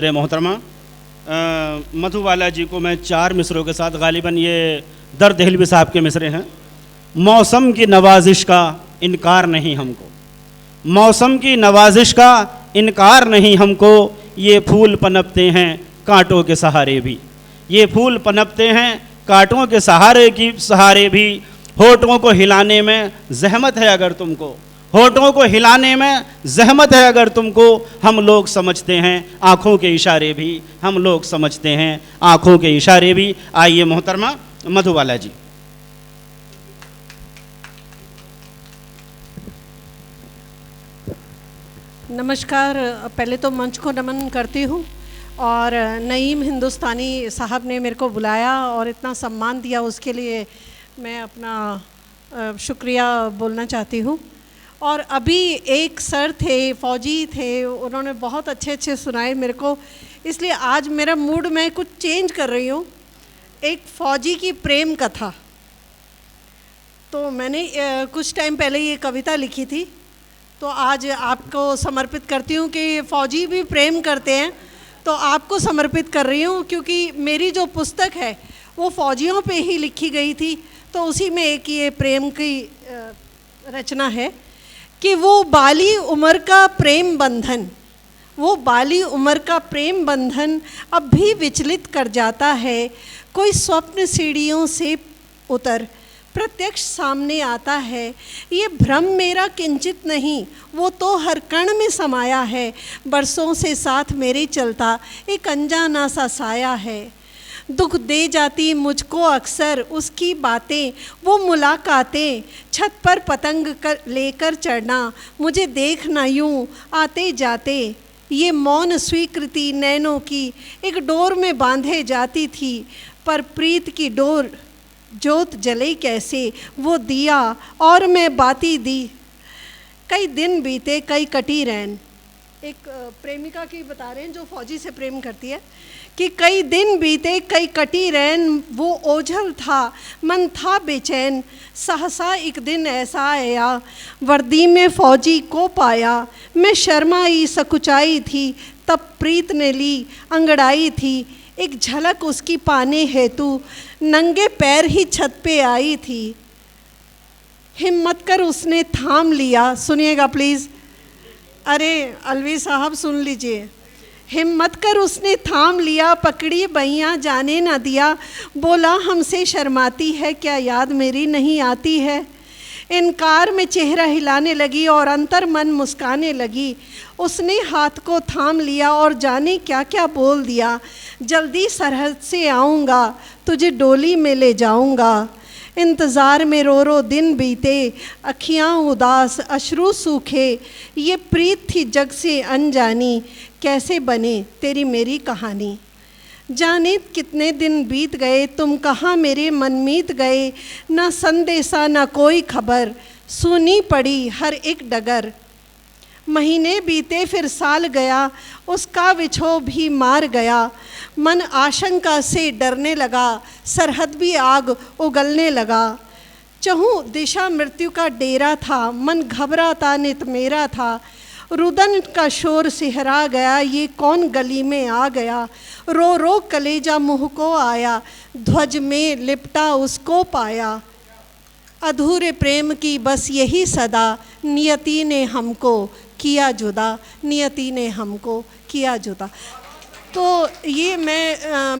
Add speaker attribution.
Speaker 1: मेरे मोहतरमा मधुबाला जी को मैं 4 मिसरों के साथ, गालिबन ये दर दहलवी साहब के मिसरे हैं। मौसम की नवाजिश का इनकार नहीं हमको, मौसम की नवाजिश का इनकार नहीं हमको, ये फूल पनपते हैं कांटों के सहारे भी, ये फूल पनपते हैं कांटों के सहारे भी। होठों को हिलाने में जहमत है अगर तुमको, होठों को हिलाने में जहमत है अगर तुमको, हम लोग समझते हैं आँखों के इशारे भी, हम लोग समझते हैं आँखों के इशारे भी। आइए मोहतरमा मधुबाला जी।
Speaker 2: नमस्कार। पहले तो मंच को नमन करती हूँ और नईम हिंदुस्तानी साहब ने मेरे को बुलाया और इतना सम्मान दिया, उसके लिए मैं अपना शुक्रिया बोलना चाहती हूँ। और अभी एक सर थे, फ़ौजी थे, उन्होंने बहुत अच्छे सुनाए मेरे को, इसलिए आज मेरा मूड मैं कुछ चेंज कर रही हूँ। एक फ़ौजी की प्रेम कथा, तो मैंने कुछ टाइम पहले ये कविता लिखी थी, तो आज आपको समर्पित करती हूँ कि फ़ौजी भी प्रेम करते हैं, तो आपको समर्पित कर रही हूँ, क्योंकि मेरी जो पुस्तक है वो फ़ौजियों पे ही लिखी गई थी, तो उसी में एक ये प्रेम की रचना है कि वो बाली उम्र का प्रेम बंधन, वो बाली उम्र का प्रेम बंधन अब भी विचलित कर जाता है। कोई स्वप्न सीढ़ियों से उतर प्रत्यक्ष सामने आता है, ये भ्रम मेरा किंचित नहीं, वो तो हर कण में समाया है। बरसों से साथ मेरे चलता एक अनजाना सा साया है। दुख दे जाती मुझको अक्सर उसकी बातें, वो मुलाकातें, छत पर पतंग लेकर चढ़ना, मुझे देखना यूं आते जाते। ये मौन स्वीकृति नैनों की एक डोर में बांधे जाती थी, पर प्रीत की डोर जोत जले कैसे, वो दिया और मैं बाती दी। कई दिन बीते कई कटी रैन, एक प्रेमिका की बता रहे हैं जो फौजी से प्रेम करती है, कि कई दिन बीते कई कटी रैन, वो ओझल था मन था बेचैन। सहसा एक दिन ऐसा आया वर्दी में फौजी को पाया, मैं शर्माई सकुचाई थी तब प्रीत ने ली अंगड़ाई थी। एक झलक उसकी पाने हेतु नंगे पैर ही छत पे आई थी। हिम्मत कर उसने थाम लिया, सुनिएगा प्लीज़, अरे अलवी साहब सुन लीजिए। हिम्मत कर उसने थाम लिया, पकड़ी बहियाँ जाने न दिया, बोला हमसे शर्माती है क्या, याद मेरी नहीं आती है। इनकार में चेहरा हिलाने लगी और अंतर मन मुस्काने लगी। उसने हाथ को थाम लिया और जाने क्या क्या बोल दिया, जल्दी सरहद से आऊँगा तुझे डोली में ले जाऊँगा। इंतज़ार में रो दिन बीते, अखियाँ उदास अश्रु सूखे, ये प्रीत थी जग से अनजानी, कैसे बने तेरी मेरी कहानी। जाने कितने दिन बीत गए, तुम कहाँ मेरे मनमीत गए, ना संदेशा ना कोई खबर, सुनी पड़ी हर एक डगर। महीने बीते फिर साल गया, उसका विछोह भी मार गया। मन आशंका से डरने लगा, सरहद भी आग उगलने लगा। चहु दिशा मृत्यु का डेरा था, मन घबराता नित मेरा था। रुदन का शोर सिहरा गया, ये कौन गली में आ गया। रो रो कलेजा मुँह को आया, ध्वज में लिपटा उसको पाया। अधूरे प्रेम की बस यही सदा, नियति ने हमको किया जुदा, नियति ने हमको किया जुदा। तो ये मैं